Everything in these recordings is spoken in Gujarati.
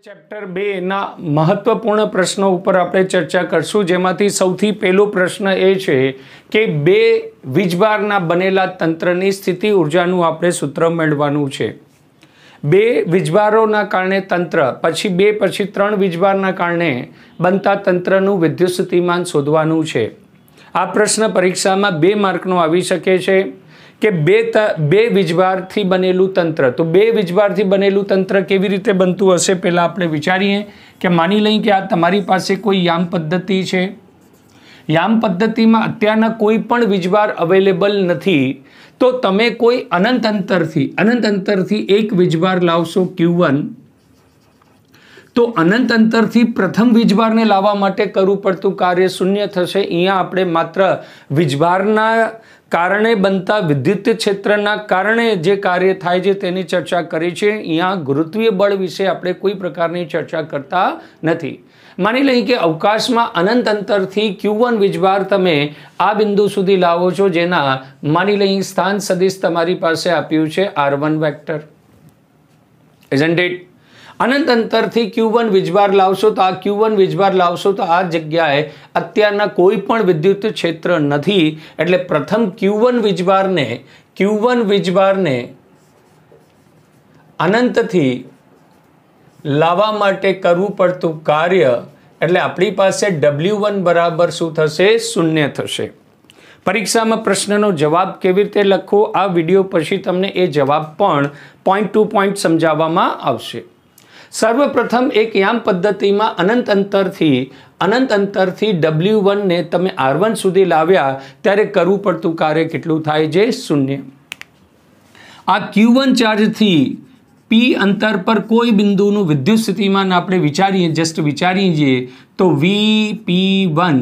ચેપ્ટર 2 ના મહત્વપૂર્ણ પ્રશ્નો ઉપર આપણે ચર્ચા કરશું, જેમાંથી સૌથી પહેલો પ્રશ્ન એ છે કે બે વીજભારના બનેલા તંત્રની સ્થિતિ ઉર્જાનું આપણે સૂત્ર મેળવવાનું છે. બે વીજભારોના કારણે તંત્ર, પછી બે પછી ત્રણ વીજભારના કારણે બનતા તંત્રનું વિદ્યુત સ્થિતિમાન શોધવાનું છે. આ પ્રશ્ન પરીક્ષામાં 2 માર્કનો આવી શકે છે કે બે વીજભારથી બનેલું તંત્ર. તો બે વીજભારથી બનેલું તંત્ર કેવી રીતે બનતું હશે, પહેલાં આપણે વિચારીએ કે માની લઈએ કે આ તમારી પાસે કોઈ યામ પદ્ધતિ છે. યામ પદ્ધતિમાં અત્યારના કોઈ પણ વીજભાર અવેલેબલ નથી, તો તમે કોઈ અનંત અંતરથી એક વીજભાર લાવશો Q1. તો અનંત અંતરથી પ્રથમ વીજભારને લાવવા માટે કરવું પડતું કાર્ય શૂન્ય થશે. અહીંયા આપણે માત્ર વીજભારના કારણે બનતા વિદ્યુત ક્ષેત્રના કારણે જે કાર્ય થાય છે તેની ચર્ચા કરી છે. અહીંયા ગુરુત્વીય બળ વિશે આપણે કોઈ પ્રકારની ચર્ચા કરતા નથી. માની લઈએ કે અવકાશમાં અનંત અંતરથી Q1 વીજભાર તમે આ બિંદુ સુધી લાવો છો, જેના માની લઈએ સ્થાન સદિશ તમારી પાસે આપ્યું છે R1 વેક્ટર. Isn't it? અનંત અંતરથી Q1 વીજભાર લાવશો તો આ Q1 વીજભાર લાવશો તો આ જગ્યાએ અત્યારના કોઈ પણ વિદ્યુત ક્ષેત્ર નથી. એટલે પ્રથમ Q1 વીજભારને અનંતથી લાવવા માટે કરવું પડતું કાર્ય, એટલે આપણી પાસે W1 બરાબર શું થશે? શૂન્ય થશે. પરીક્ષામાં પ્રશ્નનો જવાબ કેવી રીતે લખવો, આ વિડીયો પછી તમને એ જવાબ પણ પોઈન્ટ ટુ પોઈન્ટ સમજાવવામાં આવશે. સર્વપ્રથમ એક યામ પદ્ધતિમાં અનંત અંતરથી W1 ને તમે R1 સુધી લાવ્યા ત્યારે કરવું પડતું કાર્ય કેટલું થાય છે? શૂન્ય. આ Q1 ચાર્જથી P અંતર પર કોઈ બિંદુનું વિદ્યુત સ્થિતિમાન આપણે વિચારીએ તો VP1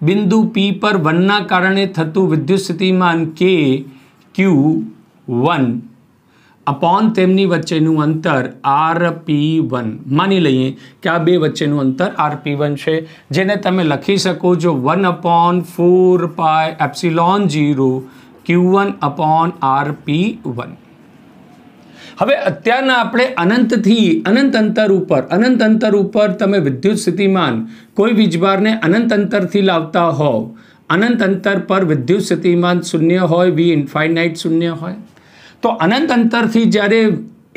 બિંદુ P પર 1 ના કારણે થતું વિદ્યુત સ્થિતિમાન KQ1 અપોન તેમની વચ્ચેનું અંતર RP1. માની લઈએ કે આ બે વચ્ચેનું અંતર RP1 છે, જેને તમે લખી શકો છો 1/4πε0 Q1 અપોન RP1. હવે અત્યારના આપણે અનંત અંતર ઉપર તમે વિદ્યુત સ્થિતિમાન કોઈ વીજભારને અનંત અંતરથી લાવતા હોવ, અનંત અંતર પર વિદ્યુત સ્થિતિમાન શૂન્ય હોય, V ઇન્ફાઇનાઇટ શૂન્ય હોય. તો અનંત અંતરથી જ્યારે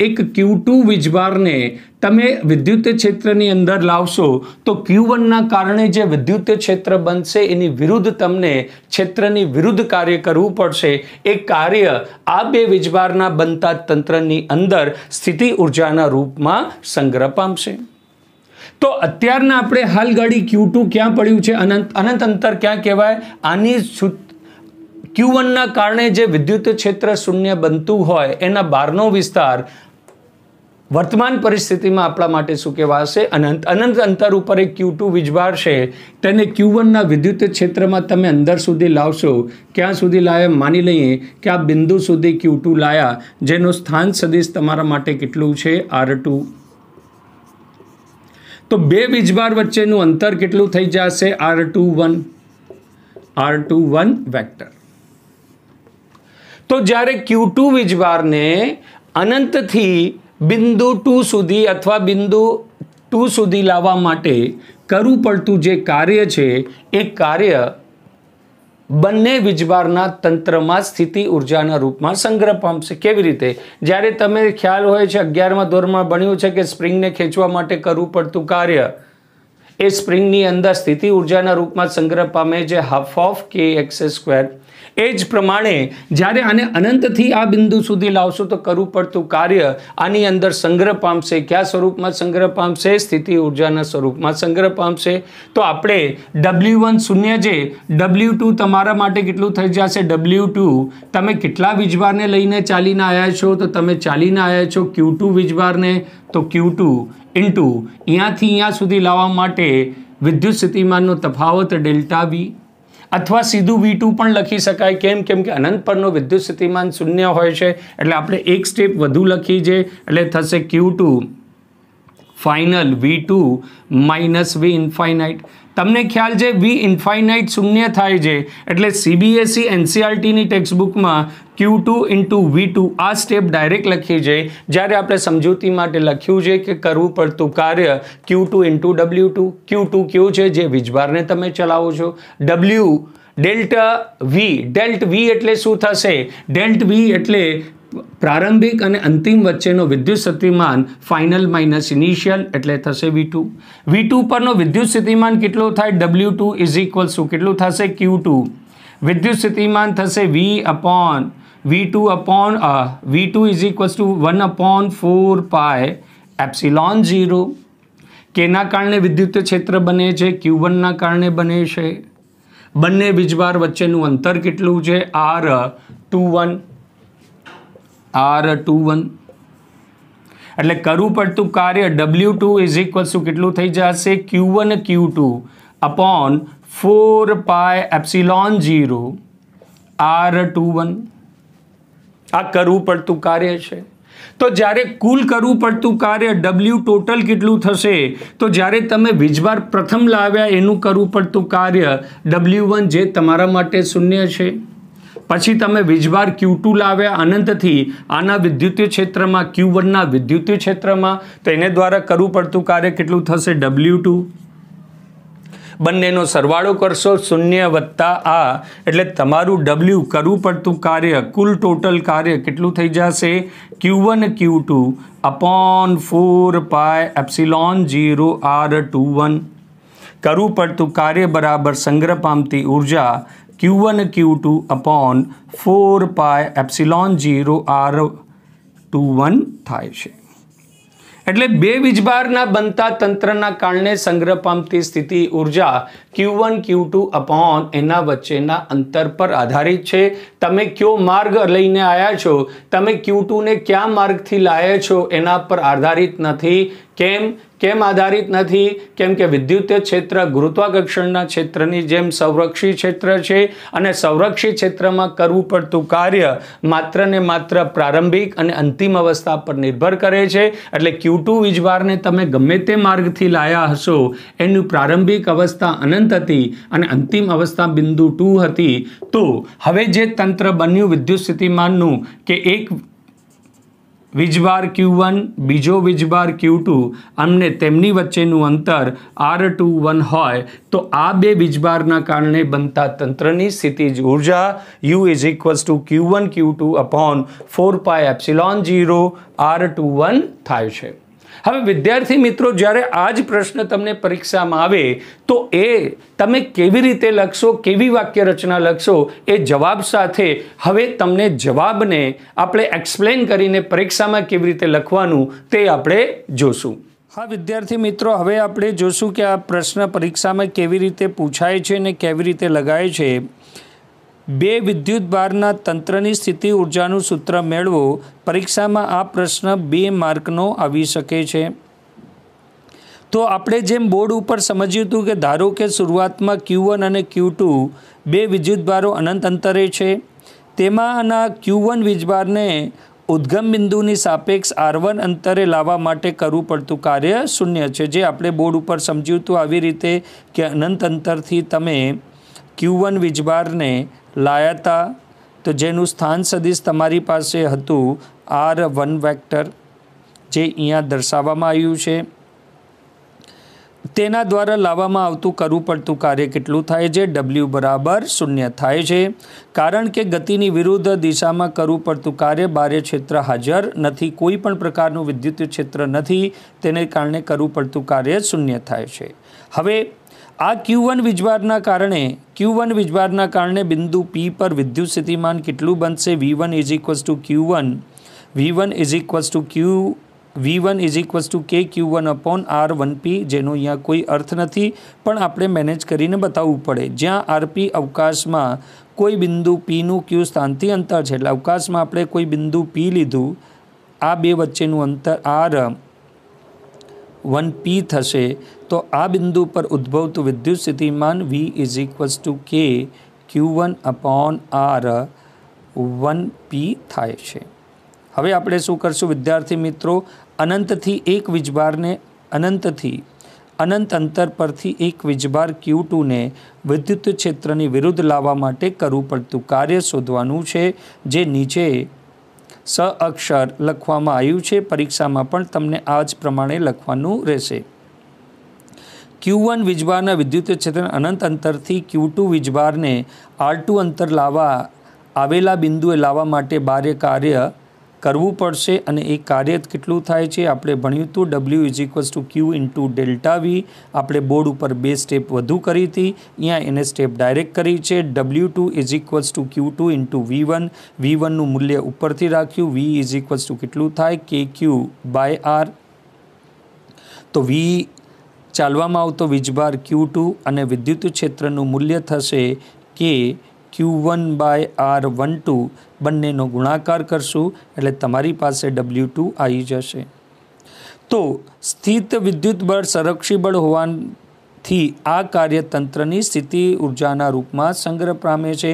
એક Q2 વીજભારને તમે વિદ્યુત ક્ષેત્રની અંદર લાવશો તો Q1ના કારણે જે વિદ્યુત ક્ષેત્ર બનશે એની વિરુદ્ધ તમને ક્ષેત્રની વિરુદ્ધ કાર્ય કરવું પડશે. એ કાર્ય આ બે વીજભારના બનતા તંત્રની અંદર સ્થિતિ ઉર્જાના રૂપમાં સંગ્રહ પામશે. તો અત્યારના આપણે હાલ ઘડી Q2 ક્યાં પડ્યું છે? અનંત અંતર ક્યાં કહેવાય? આની Q1ના કારણે જે વિદ્યુત ક્ષેત્ર શૂન્ય બનતું હોય એના બહારનો વિસ્તાર વર્તમાન પરિસ્થિતિમાં આપણા માટે શું કહેવાશે? અનંત અંતર ઉપર એક Q2 વીજભાર છે, તેને Q1ના વિદ્યુત ક્ષેત્રમાં તમે અંદર સુધી લાવશો. ક્યાં સુધી લાવ્યા? માની લઈએ કે આ બિંદુ સુધી Q2 લાયા, જેનું સ્થાન સદિશ તમારા માટે કેટલું છે? R2. તો બે વીજભાર વચ્ચેનું અંતર કેટલું થઈ જશે? R21 vector. તો જ્યારે Q2 વીજભારને અનંતથી બિંદુ 2 સુધી અથવા બિંદુ 2 સુધી લાવવા માટે કરવું પડતું જે કાર્ય છે એ કાર્ય બંને વીજભારના તંત્રમાં સ્થિતિ ઉર્જાના રૂપમાં સંગ્રહ પામશે. કેવી રીતે? જ્યારે તમે ખ્યાલ હોય છે 11મા ધોરણમાં ભણ્યું છે કે સ્પ્રિંગને ખેંચવા માટે કરવું પડતું કાર્ય એ સ્પ્રિંગની અંદર સ્થિતિ ઉર્જાના રૂપમાં સંગ્રહ પામે છે, ½kx². એ જ પ્રમાણે જ્યારે આને અનંતથી આ બિંદુ સુધી લાવશો તો કરવું પડતું કાર્ય આની અંદર સંગ્રહ પામશે. કયા સ્વરૂપમાં સંગ્રહ પામશે? સ્થિતિ ઉર્જાના સ્વરૂપમાં સંગ્રહ પામશે. તો આપણે W1 શૂન્ય છે, W2 તમારા માટે કેટલું થઈ જશે? W2 તમે કેટલા વીજભારને લઈને ચાલીને આવ્યા છો? તો તમે ચાલીને આવ્યા છો Q2 વીજભારને. તો Q2 ઇન્ટુ અહીંયાથી અહીંયા સુધી લાવવા માટે વિદ્યુત સ્થિતિમાનનો તફાવત ΔV, અથવા સીધું V2 પણ લખી શકાય. કેમ કે અનંત પરનો વિદ્યુત સ્થિતિમાન શૂન્ય હોય છે, એટલે આપણે એક સ્ટેપ વધુ લખી છે, એટલે થશે Q2 final V2 minus V infinite. તમને ખ્યાલ છે વી ઇન્ફાઇનાઇટ શૂન્ય થાય છે એટલે સીબીએસઈ એનસીઆરટીની ટેક્સ્ટબુકમાં Q2 ઇન્ટુ V2 આ સ્ટેપ ડાયરેક્ટ લખી છે. જ્યારે આપણે સમજૂતી માટે લખ્યું છે કે કરવું પડતું કાર્ય Q2 ઇન્ટુ W2. Q2 કયું છે? જે વીજભારને તમે ચલાવો છો. W ડેલ્ટ V એટલે શું થશે? ડેલ્ટ V એટલે પ્રારંભિક અને અંતિમ વચ્ચેનો વિદ્યુત સ્થિતિમાન ફાઇનલ માઇનસ ઇનિશિયલ એટલે થશે V2. V2 પરનો વિદ્યુત સ્થિતિમાન કેટલો થાય? W2 ઇઝ ઇક્વલ્સ ટુ કેટલું થશે? Q2. વિદ્યુત સ્થિતિમાન થશે V2 is equals to 1/4 pi epsilon 0. કેના કારણે વિદ્યુત ક્ષેત્ર બને છે? Q1 ના કારણે બને છે. બંને વીજભાર વચ્ચેનું અંતર કેટલું છે? R21. એટલે કરવું પડતું કાર્ય W2 ઇઝ ઇક્વલ્સ ટુ કેટલું થઈ જશે? Q1 Q2 અપોન 4 પાય એપ્સિલોન 0 R21. આ કરવું પડતું કાર્ય છે. તો જ્યારે કુલ કરવું પડતું કાર્ય W ટોટલ કેટલું થશે? તો જ્યારે તમે વીજભાર પ્રથમ લાવ્યા એનું કરવું પડતું કાર્ય W1 જે તમારા માટે શૂન્ય છે. પછી તમે વીજભાર Q2 લાવ્યા અનંતથી આના વિદ્યુતીય ક્ષેત્રમાં Q1ના વિદ્યુતીય ક્ષેત્રમાં, તો એને દ્વારા કરવું પડતું કાર્ય કેટલું થશે? W2. બંનેનો સરવાળો કરશો 0 વત્તા આ એટલે તમારું W કરવું પડતું કાર્ય કુલ ટોટલ કાર્ય કેટલું થઈ જશે? Q1 Q2 અપોન 4 પાય એપ્સિલોન 0 R21. કરવું પડતું કાર્ય બરાબર સંગ્રહ પામતી ઉર્જા Q1 Q2 અપોન 4 પાય એપ્સિલોન 0 R21 થાય છે. એટલે બે વીજભારના બનતા તંત્રના કારણે સંગ્રહ પામતી સ્થિતિ ઉર્જા Q1 Q2 અપોન એના વચ્ચેના અંતર પર આધારિત છે. તમે કયો માર્ગ લઈને આવ્યા છો, તમે Q2ને કયા માર્ગથી લાવ્યા છો એના પર આધારિત નથી. કેમ આધારિત નથી? કેમ કે વિદ્યુતીય ક્ષેત્ર ગુરુત્વાકર્ષણના ક્ષેત્રની જેમ સંરક્ષિત ક્ષેત્ર છે અને સંરક્ષિત ક્ષેત્રમાં કરવું પડતું કાર્ય માત્ર ને માત્ર પ્રારંભિક અને અંતિમ અવસ્થા પર નિર્ભર કરે છે. એટલે Q2 વીજભારને તમે ગમે તે માર્ગથી લાયા હશો એનું પ્રારંભિક અવસ્થા અનંત હતી અને અંતિમ અવસ્થા બિંદુ 2 હતી. તો હવે જે તંત્ર બન્યું વિદ્યુત સ્થિતિમાનનું કે એક વીજભાર Q1 બીજો વીજભાર Q2 અમને તેમની વચ્ચેનું અંતર R21 હોય તો આ બે વીજભારના કારણે બનતા તંત્રની સ્થિતિજ ઉર્જા U is equals to Q1 Q2 upon 4 pi epsilon 0 R21 થાય છે. હવે વિદ્યાર્થી મિત્રો, જ્યારે આ જ પ્રશ્ન તમને પરીક્ષામાં આવે તો એ તમે કેવી રીતે લખશો, કેવી વાક્ય રચના લખશો એ જવાબ સાથે હવે તમને જવાબને આપણે એક્સપ્લેન કરીને પરીક્ષામાં કેવી રીતે લખવાનું તે આપણે જોશું. હા વિદ્યાર્થી મિત્રો, હવે આપણે જોશું કે આ પ્રશ્ન પરીક્ષામાં કેવી રીતે પૂછાય છે અને કેવી રીતે લગાય છે. બે વિદ્યુતભારના તંત્રની સ્થિતિ ઉર્જાનું સૂત્ર મેળવો. પરીક્ષામાં આ પ્રશ્ન 2 માર્કનો આવી શકે છે. તો આપણે જેમ બોર્ડ ઉપર સમજ્યું હતું કે ધારો કે શરૂઆતમાં Q1 અને Q2 બે વિદ્યુતભારો અનંત અંતરે છે. તેમાંના Q1 વીજભારને ઉદ્ગમ બિંદુની સાપેક્ષ R1 અંતરે લાવવા માટે કરવું પડતું કાર્ય 0 છે. જે આપણે બોર્ડ ઉપર સમજ્યું હતું આવી રીતે કે અનંત અંતરથી તમે Q1 વીજભારને લાયા હતા, તો જેનું સ્થાન સદિશ તમારી પાસે હતું R1 વેક્ટર, જે અહીંયા દર્શાવવામાં આવ્યું છે. તેના દ્વારા લાવવામાં આવતું કરવું પડતું કાર્ય કેટલું થાય છે? W બરાબર 0 થાય છે. કારણ કે ગતિની વિરુદ્ધ દિશામાં કરવું પડતું કાર્ય બાહ્ય ક્ષેત્ર હાજર નથી, કોઈ પણ પ્રકારનું વિદ્યુત ક્ષેત્ર નથી, તેને કારણે કરવું પડતું કાર્ય 0 થાય છે. હવે આ Q1 વીજભારના કારણે બિંદુ P પર વિદ્યુત સ્થિતિમાન કેટલું બનશે? V1 is equals to Q1 is equals to KQ1 upon R1P, જેનો અહીંયા કોઈ અર્થ નથી પણ આપણે મેનેજ કરીને બતાવવું પડે. જ્યાં RP અવકાશમાં કોઈ બિંદુ Pનું Q સ્થાનથી અંતર છે, એટલે અવકાશમાં આપણે કોઈ બિંદુ P લીધું, આ બે વચ્ચેનું અંતર R1P થશે. તો આ બિંદુ પર ઉદ્ભવતું વિદ્યુત સ્થિતિમાન V is equals to KQ1 upon R1P થાય છે. હવે આપણે શું કરશું વિદ્યાર્થી મિત્રો? અનંતથી એક વીજભારને અનંતથી અનંત અંતર પરથી એક વીજભાર Q2 ને વિદ્યુત ક્ષેત્રની વિરુદ્ધ લાવવા માટે કરવું પડતું કાર્ય શોધવાનું છે, જે નીચે સઅક્ષર લખવામાં આવ્યું છે. પરીક્ષામાં પણ તમને આ જ પ્રમાણે લખવાનું રહેશે. Q1 વીજભારના વિદ્યુત ક્ષેત્ર અનંત અંતરથી Q2 વીજભારને R2 અંતર લાવવા આવેલા બિંદુએ લાવવા માટે બાહ્ય કાર્ય કરવું પડશે. અને એ કાર્ય કેટલું થાય છે આપણે ભણ્યું હતું. W = Q × ΔV. આપણે બોર્ડ ઉપર 2 સ્ટેપ વધુ કરી હતી, અહીંયા એને સ્ટેપ ડાયરેક્ટ કરી છે. W2 = Q2 × V1. V1નું મૂલ્ય ઉપરથી રાખ્યું. V કેટલું થાય KQ/R. તો V ચાલવામાં આવતો વીજભાર Q2 અને વિદ્યુત ક્ષેત્રનું મૂલ્ય થશે કે Q1/R12. બંનેનો ગુણાકાર કરશું એટલે તમારી પાસે W2 આવી જશે. તો સ્થિત વિદ્યુત બળ સંરક્ષી બળ હોવાથી આ કાર્યતંત્રની સ્થિતિ ઉર્જાના રૂપમાં સંગ્રહ પામે છે.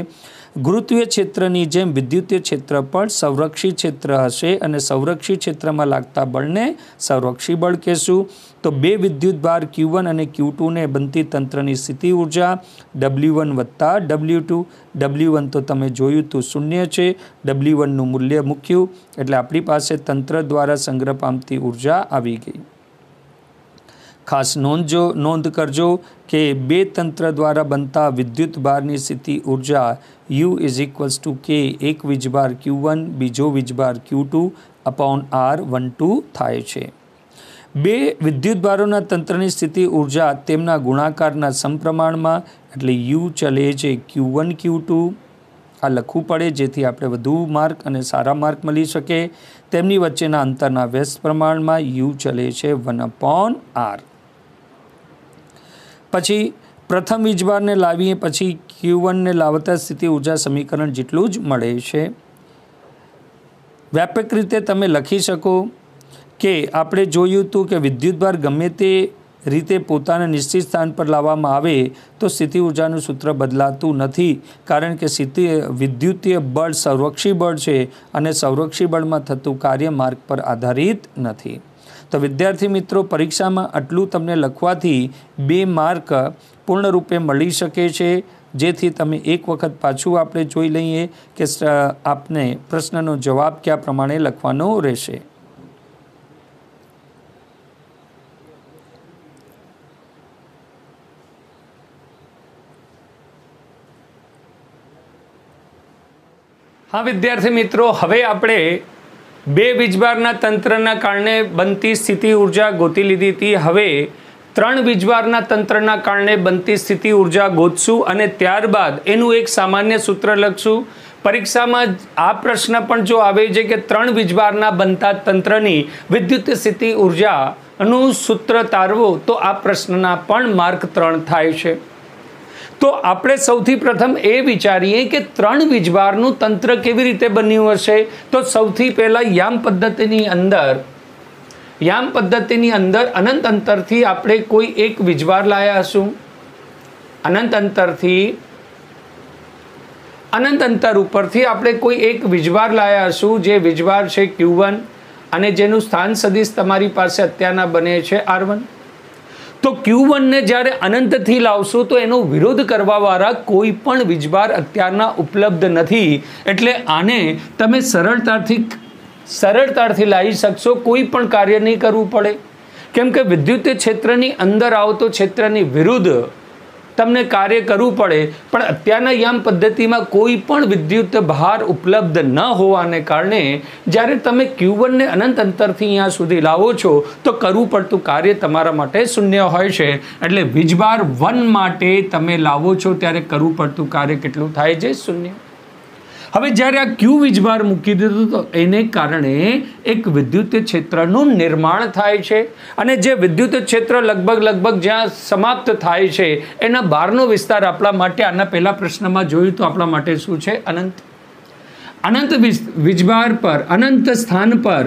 ગુરુત્વીય ક્ષેત્રની જેમ વિદ્યુતીય ક્ષેત્ર પણ સંરક્ષી ક્ષેત્ર હશે અને સંરક્ષી ક્ષેત્રમાં લાગતા બળને સંરક્ષી બળ કહેશું. તો બે વિદ્યુત ભાર Q1 અને Q2 ને બનતી તંત્રની સ્થિતિ ઉર્જા W1 + W2. W1 તો તમે જોયું તો 0 છે. W1નું મૂલ્ય મૂક્યું એટલે આપણી પાસે તંત્ર દ્વારા સંગ્રહ પામતી ઉર્જા આવી ગઈ. ખાસ નોંધ કરજો કે બે તંત્ર દ્વારા બનતા વિદ્યુત ભારની સ્થિતિ ઉર્જા U = K. એક વીજભાર Q1 બીજો વીજભાર Q2/R12 થાય છે. બે વિદ્યુત ભારોના તંત્રની સ્થિતિ ઉર્જા તેમના ગુણાકારના સમપ્રમાણમાં એટલે U ચલે છે Q1 Q2. આ લખવું પડે જેથી આપણે વધુ માર્ક અને સારા માર્ક મળી શકે. તેમની વચ્ચેના અંતરના વ્યસ્ત પ્રમાણમાં U ચલે છે 1/R. પછી પ્રથમ વીજભારને લાવીએ પછી Q1 ને લાવતા સ્થિતિ ઉર્જા સમીકરણ જેટલું જ મળે છે. વ્યાપક રીતે તમે લખી શકો કે આપણે જોયું હતું કે વિદ્યુતભાર ગમે તે રીતે પોતાના નિશ્ચિત સ્થાન પર લાવવામાં આવે તો સ્થિતિ ઉર્જાનું સૂત્ર બદલાતું નથી, કારણ કે વિદ્યુતીય બળ સંરક્ષી બળ છે અને સંરક્ષી બળમાં થતું કાર્ય માર્ગ પર આધારિત નથી. તો વિદ્યાર્થી મિત્રો, પરીક્ષામાં આટલું તમને લખવાથી 2 માર્ક પૂર્ણરૂપે મળી શકે છે. જેથી તમે એક વખત પાછું આપણે જોઈ લઈએ કે આપને પ્રશ્નનો જવાબ કયા પ્રમાણે લખવાનો રહેશે. હા વિદ્યાર્થી મિત્રો, હવે આપણે બે વીજભારના તંત્રના કારણે બનતી સ્થિતિ ઉર્જા ગોતી લીધી હતી. હવે 3 વીજભારના તંત્રના કારણે બનતી સ્થિતિ ઉર્જા ગોતશું અને ત્યારબાદ એનું એક સામાન્ય સૂત્ર લખશું. પરીક્ષામાં આ પ્રશ્ન પણ જો આવે છે કે 3 વીજભારના બનતા તંત્રની વિદ્યુત સ્થિતિ ઉર્જાનું સૂત્ર તારવો તો આ પ્રશ્નના પણ માર્ક 3 થાય છે. તો આપણે સૌથી પ્રથમ એ વિચારીએ કે 3 વીજભારનું તંત્ર કેવી રીતે બન્યું હશે. તો સૌથી પહેલાં યામ પદ્ધતિની અંદર અનંત અંતરથી આપણે કોઈ એક વીજભાર લાયા હશું. અનંત અંતર ઉપરથી આપણે કોઈ એક વીજભાર લાયા હશું, જે વીજભાર છે Q1 અને જેનું સ્થાન સદિશ તમારી પાસે અત્યારના બને છે R1. તો Q1 ને જ્યારે અનંતથી લાવશું તો એનો વિરોધ કરવાવાળા કોઈ પણ વીજભાર અત્યારના ઉપલબ્ધ નથી. એટલે આને તમે સરળતાથી લાવી શકશો, કોઈ પણ કાર્ય નહીં કરવું પડે. કેમ કે વિદ્યુત ક્ષેત્રની અંદર આવતો ક્ષેત્રની વિરુદ્ધ તમને કાર્ય કરવું પડે. પણ અત્યારના યામ પદ્ધતિમાં કોઈ પણ વિદ્યુત ભાર ઉપલબ્ધ ન હોવાને કારણે જ્યારે તમે Q1 ને અનંત અંતરથી અહીંયા સુધી લાવો છો તો કરવું પડતું કાર્ય તમારા માટે શૂન્ય હોય છે. એટલે વીજભાર 1 માટે તમે લાવો છો ત્યારે કરવું પડતું કાર્ય કેટલું થાય છે? શૂન્ય. હવે જ્યારે આ Q વીજભાર મૂકી દીધું તો એને કારણે એક વિદ્યુત ક્ષેત્રનું નિર્માણ થાય છે અને જે વિદ્યુત ક્ષેત્ર લગભગ જ્યાં સમાપ્ત થાય છે એના બહારનો વિસ્તાર આપણા માટે આના પહેલા પ્રશ્નમાં જોયું તો આપણા માટે શું છે? અનંત વીજભાર પર અનંત સ્થાન પર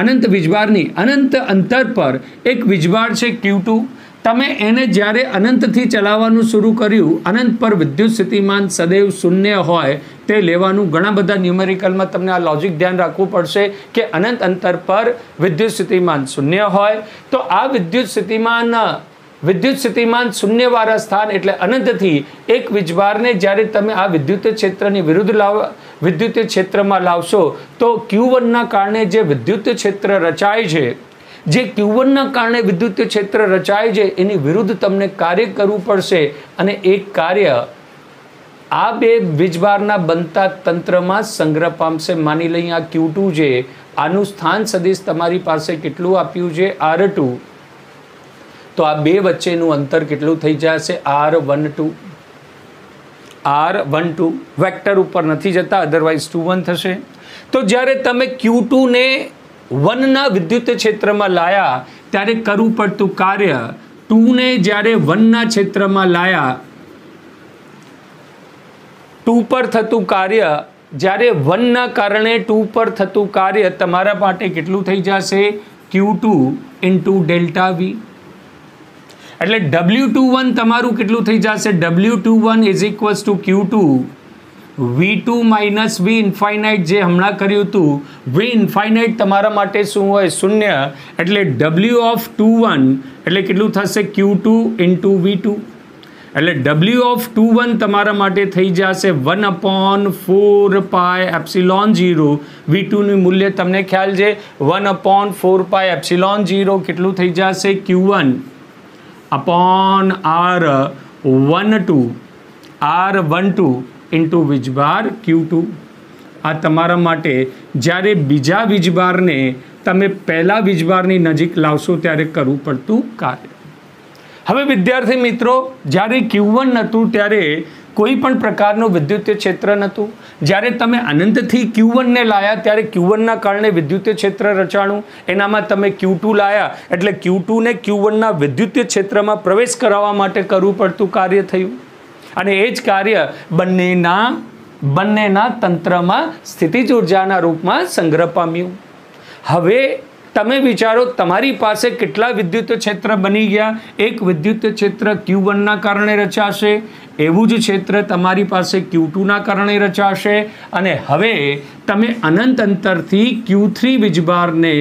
અનંત વીજભારની અનંત અંતર પર એક વીજભાર છે Q2. તમે એને જ્યારે અનંતથી ચલાવવાનું શરૂ કર્યું, અનંત પર વિદ્યુત સ્થિતિમાન સદૈવ 0 હોય તે લેવાનું. ઘણા બધા ન્યુમેરિકલમાં તમને આ લોજિક ધ્યાન રાખવું પડશે કે અનંત અંતર પર વિદ્યુત સ્થિતિમાન 0 હોય તો આ વિદ્યુત સ્થિતિમાન વિદ્યુત સ્થિતિમાન શૂન્યવાળા સ્થાન એટલે અનંતથી એક વીજભારને જ્યારે તમે આ વિદ્યુત ક્ષેત્રની વિરુદ્ધ વિદ્યુત ક્ષેત્રમાં લાવશો તો Q1ના કારણે જે વિદ્યુત ક્ષેત્ર રચાય છે, જે Q1ના કારણે વિદ્યુત ક્ષેત્ર રચાય છે એની વિરુદ્ધ તમને કાર્ય કરવું પડશે અને એ કાર્ય આ બે વીજભારના બનતા તંત્રમાં સંગ્રહ પામશે. માની લઈએ આ Q2 છે, આનું સ્થાન સદિશ તમારી પાસે કેટલું આપ્યું છે R2, તો આ બે વચ્ચેનું અંતર કેટલું થઈ જશે R12. R12 વેક્ટર ઉપર નથી જતા, અધરવાઇઝ 2 1 થશે. તો જ્યારે તમે Q2 ને 1 ના વિદ્યુત ક્ષેત્રમાં લાયા ત્યારે કરવું પડતું કાર્ય 2 ને જ્યારે 1 ના ક્ષેત્રમાં લાયા 2 પર થતું કાર્ય જ્યારે 1 ના કારણે 2 પર થતું કાર્ય તમારા માટે કેટલું થઈ જશે Q2 ઇન્ટુ ડેલ્ટા V. એટલે W21 તમારું કેટલું થઈ જશે W21 is equals to Q2 V2 minus V infinite, જે હમણાં કર્યું હતું. V ઇન્ફાઇનાઇટ તમારા માટે શું હોય શૂન્ય, એટલે W21 એટલે કેટલું થશે Q2 ઇન્ટુ V2. એટલે W21 તમારા માટે થઈ જશે 1/4 પાય એપ્સિલોન 0. V2નું મૂલ્ય તમને ખ્યાલ છે 1/4 પાય એપ્સિલોન 0 કેટલું થઈ જશે Q1 अपॉन R12 इंटू વીજભાર Q2. આ તમારા માટે જ્યારે બીજા વીજભારને તમે પહેલા વીજભારની નજીક લાવશો ત્યારે કરવું પડતું કાર્ય. હવે વિદ્યાર્થી મિત્રો, જ્યારે Q1 નહોતું ત્યારે કોઈ પણ પ્રકારનું વિદ્યુત ક્ષેત્ર નહોતું. જ્યારે તમે અનંતથી Q1 ને લાયા ત્યારે Q1ના કારણે વિદ્યુત ક્ષેત્ર રચાણું, એનામાં તમે Q2 લાયા એટલે Q2 ને Q1ના વિદ્યુત ક્ષેત્રમાં પ્રવેશ કરાવવા માટે કરવું પડતું કાર્ય થયું. અને એ જ કાર્ય બંનેના તંત્રમાં સ્થિતિજ ઉર્જાના રૂપમાં સંગ્રહ પામ્યું. હવે તમે વિચારો, તમારી પાસે કેટલા વિદ્યુત ક્ષેત્ર બની ગયા? એક વિદ્યુત ક્ષેત્ર Q1ના કારણે રચાશે, એવું જ ક્ષેત્ર તમારી પાસે Q2ના કારણે રચાશે. અને હવે તમે અનંત અંતરથી Q3 વીજભારને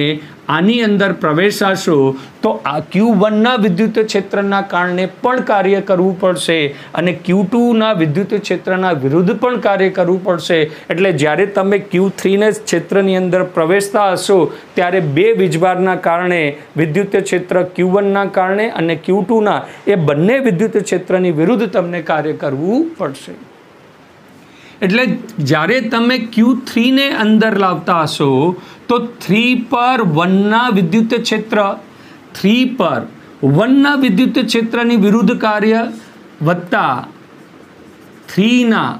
આની અંદર પ્રવેશાશો તો આ Q1ના વિદ્યુત ક્ષેત્રના કારણે પણ કાર્ય કરવું પડશે અને Q2ના વિદ્યુત ક્ષેત્રના વિરુદ્ધ પણ કાર્ય કરવું પડશે. એટલે જ્યારે તમે Q3ને ક્ષેત્રની અંદર પ્રવેશતા હશો ત્યારે બે વીજભારના કારણે વિદ્યુત ક્ષેત્ર Q1ના કારણે અને Q2ના એ બંને વિદ્યુત ક્ષેત્રની વિરુદ્ધ તમને કાર્ય કરવું પડશે. એટલે જ્યારે તમે Q3ને અંદર લાવતા હશો તો 3 પર 1ના વિદ્યુત ક્ષેત્ર 3 પર 1ના વિદ્યુત ક્ષેત્રની વિરુદ્ધ કાર્ય વત્તા 3ના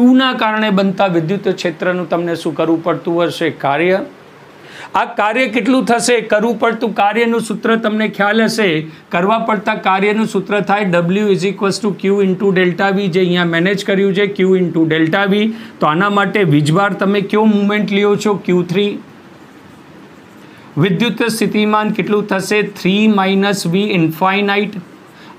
2ના કારણે બનતા વિદ્યુત ક્ષેત્રનું તમને શું કરવું પડતું હશે કાર્ય. આ કાર્ય કેટલું થશે? કરવું પડતું કાર્યનું સૂત્ર તમને ખ્યાલ હશે. કરવા પડતા કાર્યનું સૂત્ર થાય W is equals to Q into delta V, જે અહીંયા મેનેજ કર્યું છે Q ઇન્ટુ ડેલ્ટા V. તો આના માટે વીજભાર તમે કયો મુવમેન્ટ લ્યો છો? Q3. વિદ્યુત સ્થિતિમાન કેટલું થશે? 3 માઇનસ V ઇન્ફાઇનાઇટ.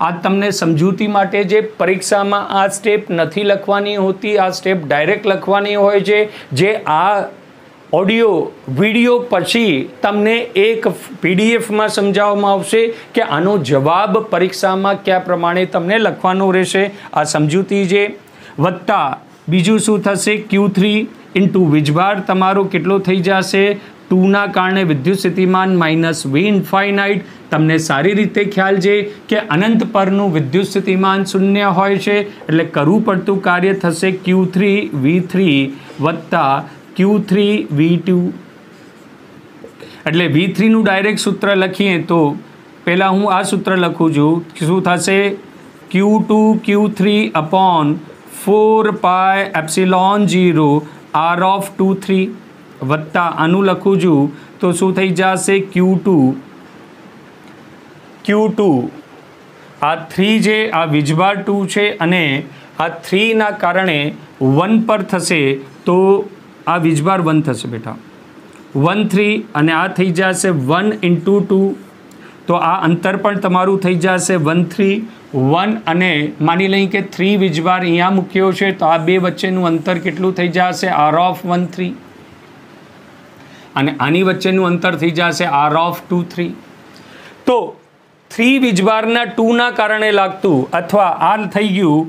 આ તમને સમજૂતી માટે જે પરીક્ષામાં આ સ્ટેપ નથી લખવાની હોતી, આ સ્ટેપ ડાયરેક્ટ લખવાની હોય છે, જે આ ઓડિયો વિડિયો પછી તમને એક PDF માં સમજાવવામાં આવશે કે આનો જવાબ પરીક્ષામાં કયા પ્રમાણે તમને લખવાનો રહેશે. આ સમજૂતી છે. વત્તા બીજું શું થશે? Q3 ઇન્ટુ વીજભાર તમારો કેટલો થઈ જશે? 2ના કારણે વિદ્યુત સ્થિતિમાન માઇનસ V ઇન્ફાઇનાઇટ. તમને સારી રીતે ખ્યાલ છે કે અનંત પરનું વિદ્યુત સ્થિતિમાન શૂન્ય હોય છે, એટલે કરવું પડતું કાર્ય થશે Q3 V3 વત્તા Q3 V2. એટલે V3નું ડાયરેક્ટ સૂત્ર લખીએ તો પહેલાં હું આ સૂત્ર લખું છું. શું થશે? Q2 Q3 અપોન 4 પાય એપ્સિલોન 0 R(2)3 વત્તા આનું લખું છું તો શું થઈ જશે? Q2 આ 3 છે, આ વીજભાર 2 છે અને આ 3ના કારણે 1 પર થશે તો આ વીજભાર 1 થશે બેટા, 1 3 અને આ થઈ જશે 1 ઇન્ટુ 2. તો આ અંતર પણ તમારું થઈ જશે 1 3 1 અને માની લઈએ કે 3 વીજભાર અહીંયા મૂક્યો છે તો આ બે વચ્ચેનું અંતર કેટલું થઈ જશે? R(1)3 અને આની વચ્ચેનું અંતર થઈ જશે R(2)3. તો 3 વીજભારના 2ના કારણે લાગતું અથવા આ થઈ ગયું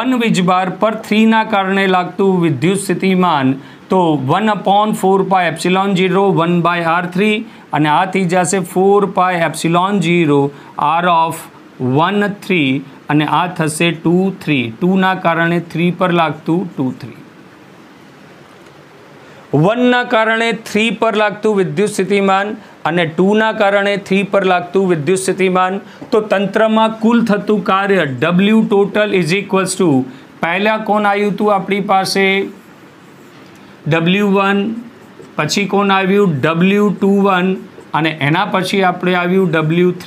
1 વીજભાર પર 3ના કારણે લાગતું વિદ્યુત સ્થિતિમાન, તો 1/4πε0 1/r3 અને આ થઈ જશે 4πε0 r ઓફ 1 3 અને આ થશે 2 3, 2ના કારણે 3 પર લાગતું 2 3, 1ના કારણે 3 પર લાગતું વિદ્યુત સ્થિતિમાન અને 2ના કારણે 3 પર લાગતું વિદ્યુત સ્થિતિમાન. તો તંત્રમાં કુલ થતું કાર્ય W total is equals to, પહેલાં કોણ આવ્યું હતું આપણી પાસે W1, પછી કોણ આવ્યું W21 અને એના પછી આપણે આવ્યું W3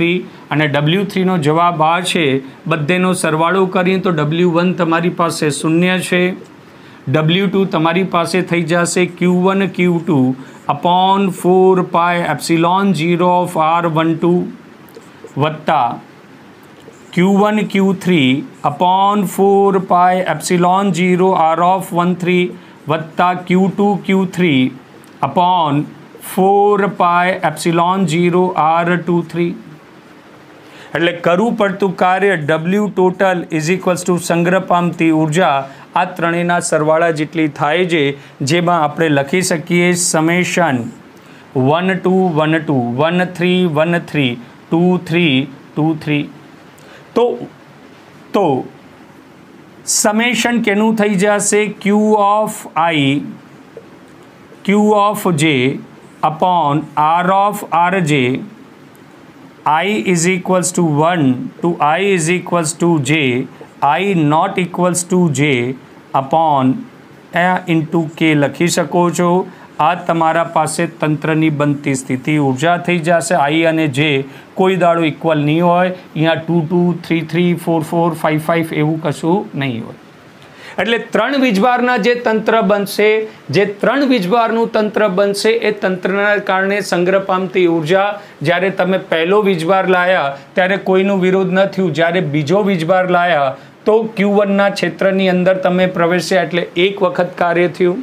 અને W3નો જવાબ આ છે. બધેનો સરવાળો કરીએ તો W1 તમારી પાસે 0 છે, W2 તમારી પાસે થઈ જશે Q1 Q2 upon 4πε0 of R12 वत्ता Q1 Q3 upon 4πε0 R of 13 वत्ता Q2 Q3 अपॉन 4πε0 R23. એટલે કરવું પડતું કાર્ય W total is equals to સંગ્રહ પામતી ઉર્જા આ ત્રણેયના સરવાળા જેટલી થાય છે, જેમાં આપણે લખી શકીએ સમેશન 1 2 1 2 1 3 1 3 2 3 2 3. તો સમેશન કેનું થઈ જશે Q of I Q of J upon R of RJ, I is equals to 1 to I is equals to J, I not equals to J upon into K લખી શકો છો. આ તમારા પાસે તંત્રની બનતી સ્થિતિ ઉર્જા થઈ જશે. I અને J કોઈ દાડો ઇક્વલ નહીં હોય, અહીંયા 2 2 3 3 4 4 5 5 એવું કશું નહીં હોય. એટલે 3 વીજભારના જે તંત્ર બનશે, જે 3 વીજભારનું તંત્ર બનશે એ તંત્રના કારણે સંગ્રહ પામતી ઉર્જા, જ્યારે તમે પહેલો વીજભાર લાયા ત્યારે કોઈનો વિરોધ ન થયું, જ્યારે બીજો વીજભાર લાયા તો Q1ના ક્ષેત્રની અંદર તમે પ્રવેશ્યા એટલે એક વખત કાર્ય થયું.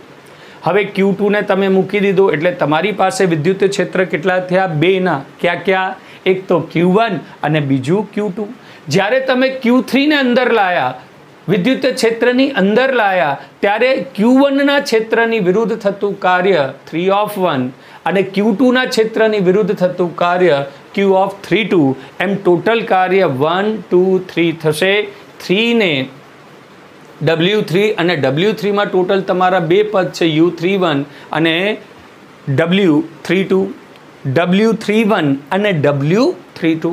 હવે Q2ને તમે મૂકી દીધું એટલે તમારી પાસે વિદ્યુત ક્ષેત્ર કેટલા થયા? 2ના. ક્યાં ક્યાં? એક તો Q1 અને બીજું Q2. જ્યારે તમે Q3ને અંદર લાયા, વિદ્યુત ક્ષેત્રની અંદર લાયા, ત્યારે Q1ના ક્ષેત્રની વિરુદ્ધ થતું કાર્ય 3 ઓફ 1 અને Q2ના ક્ષેત્રની વિરુદ્ધ થતું કાર્ય Q ઓફ 3 2, એમ ટોટલ કાર્ય 1 2 3 થશે. 3ને W3 અને W3માં ટોટલ તમારા બે પદ છે U31 અને W32, W31 અને W32.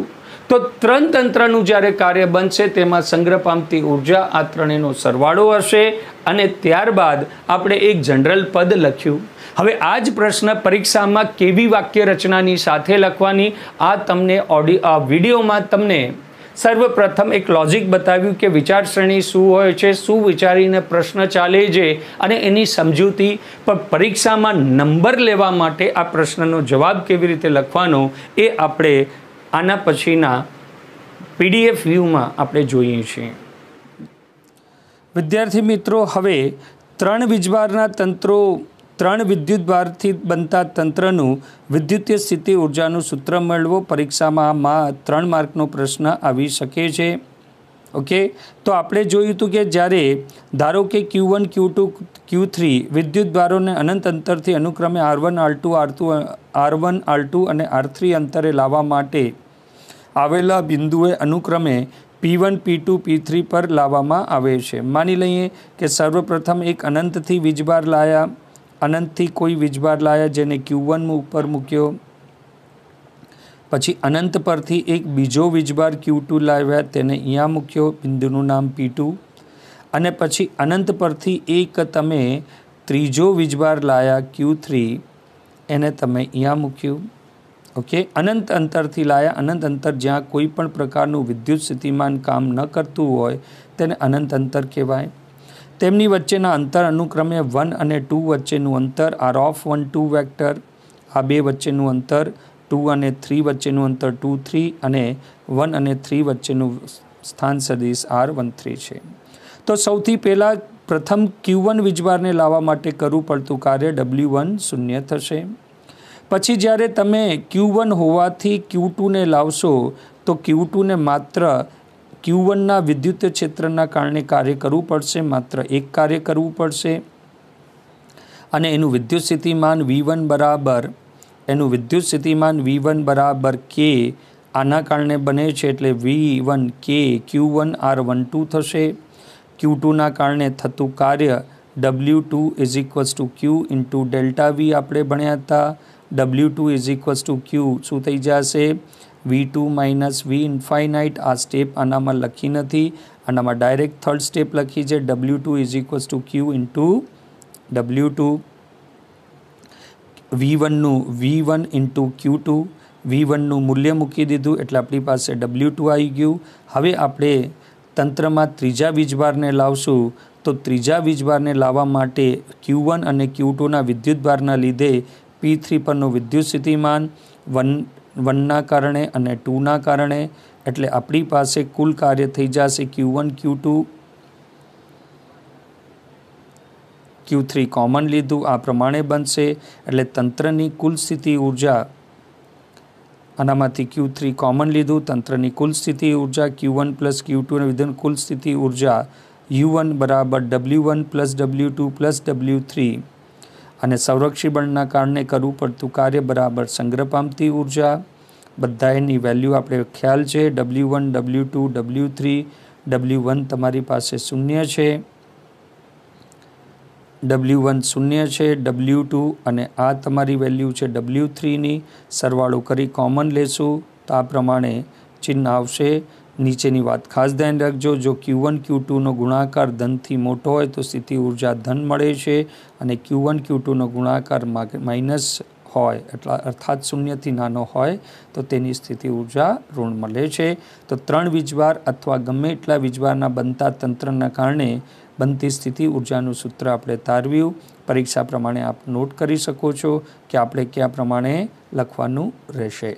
તો 3 તંત્રનું જ્યારે કાર્ય બનશે તેમાં સંગ્રહ પામતી ઉર્જા આ ત્રણેયનો સરવાળો હશે અને ત્યારબાદ આપણે એક જનરલ પદ લખ્યું. હવે આ જ પ્રશ્ન પરીક્ષામાં કેવી વાક્ય રચનાની સાથે લખવાની, આ તમને વિડીયોમાં તમને સર્વપ્રથમ એક લોજિક બતાવ્યું કે વિચારસરણી શું હોય છે, શું વિચારીને પ્રશ્ન ચાલે છે અને એની સમજૂતી. પણ પરીક્ષામાં નંબર લેવા માટે આ પ્રશ્નનો જવાબ કેવી રીતે લખવાનો એ આપણે આના પછીના PDF વ્યૂમાં આપણે જોઈએ છીએ. વિદ્યાર્થી મિત્રો, હવે 3 વીજભારના તંત્રો, 3 વિદ્યુતભારથી બનતા તંત્રનું વિદ્યુતીય સ્થિતિ ઉર્જાનું સૂત્ર મેળવો. પરીક્ષામાં 3 માર્કનો પ્રશ્ન આવી શકે છે. ઓકે, તો આપણે જોયું હતું કે જ્યારે ધારો કે Q1 Q2 Q3 વિદ્યુતભારોને અનંત અંતરથી અનુક્રમે R1 R2 અને R3 અંતરે લાવવા માટે આવેલા બિંદુએ અનુક્રમે P1 P2 P3 પર લાવવામાં આવે છે. માની લઈએ કે સર્વપ્રથમ એક અનંતથી વીજભાર લાયા, અનંતથી કોઈ વીજભાર લાયા જેને Q1 ઉપર મૂક્યો, પછી અનંત પરથી એક બીજો વીજભાર Q2 લાવ્યા, તેને અહીંયા મૂક્યો, બિંદુનું નામ P2, અને પછી અનંત પરથી એક તમે ત્રીજો વીજભાર લાયા Q3, એને તમે અહીંયા મૂક્યું. ઓકે, અનંત અંતરથી લાયા, અનંત અંતર જ્યાં કોઈ પણ પ્રકારનું વિદ્યુત સ્થિતિમાન કામ ન કરતું હોય તેને અનંત અંતર કહેવાય. તેમની વચ્ચેના અંતર અનુક્રમે 1 અને 2 વચ્ચેનું અંતર R ઓફ 1 2 વેક્ટર, આ બે વચ્ચેનું અંતર 2 અને 3 વચ્ચેનું અંતર 2 3 અને 1 અને 3 વચ્ચેનું સ્થાન સદિશ R13 છે. તો સૌથી પહેલાં પ્રથમ Q1 વીજભારને લાવવા માટે કરવું પડતું કાર્ય W1 0 થશે. પછી જ્યારે તમે Q1 હોવાથી Q2ને લાવશો તો Q2 ને માત્ર Q1 ના વિદ્યુત ક્ષેત્રના કારણે કાર્ય કરવું પડશે, માત્ર એક કાર્ય કરવું પડશે અને એનું વિદ્યુત સ્થિતિમાન V1 બરાબર K આના કારણે બને છે એટલે V1 K Q1 R12 થશે. Q2 ના કારણે થતું કાર્ય W2 = Q into delta V આપણે ભણ્યા હતા. W2 = Q શું થઈ જશે? V2 minus V infinite. આ સ્ટેપ આનામાં લખી નથી, આનામાં ડાયરેક્ટ થર્ડ સ્ટેપ લખી છે. W2 = Q into W2. V1 into Q2, V1નું મૂલ્ય મૂકી દીધું એટલે આપણી પાસે W2 આવી ગયું. હવે આપણે તંત્રમાં ત્રીજા વીજભારને લાવશું, તો ત્રીજા વીજભારને લાવવા માટે Q1 અને Q2ના વિદ્યુતભારના લીધે P3 પરનું વિદ્યુત સ્થિતિમાન 1ના કારણે અને 2ના કારણે, એટલે આપણી પાસે કુલ કાર્ય થઈ જશે Q1 Q2 Q3 કોમન લીધું આ પ્રમાણે બનશે. એટલે તંત્રની કુલ સ્થિતિ ઉર્જા, આનામાંથી Q3 કોમન લીધું, તંત્રની કુલ સ્થિતિ ઉર્જા Q1 પ્લસ Q2 અને વિધન કુલ સ્થિતિ ઉર્જા U1 બરાબર W1 plus W2 plus W3 અને સંરક્ષી બળના કારણે કરવું પડતું કાર્ય બરાબર સંગ્રહ પામતી ઉર્જા. બધા એની વેલ્યુ આપણે ખ્યાલ છે. W1 W2 W3 W1 તમારી પાસે 0 છે, W1 0 છે, W2 અને આ તમારી વેલ્યુ છે W3ની. સરવાળો કરી કોમન લેશું તો આ પ્રમાણે ચિહ્ન આવશે. નીચેની વાત ખાસ ધ્યાન રાખજો, જો Q1 Q2નો ગુણાકાર ધનથી મોટો હોય તો સ્થિતિ ઉર્જા ધન મળે છે અને Q1 Q2નો ગુણાકાર માઇનસ હોય અર્થાત શૂન્યથી નાનો હોય તો તેની સ્થિતિ ઉર્જા ઋણ મળે છે. તો 3 વીજભાર અથવા ગમે એટલા વીજભારના બનતા તંત્રના કારણે બનતી સ્થિતિ ઉર્જાનું સૂત્ર આપણે તારવ્યું. પરીક્ષા પ્રમાણે આપ નોટ કરી શકો છો કે આપણે કયા પ્રમાણે લખવાનું રહેશે.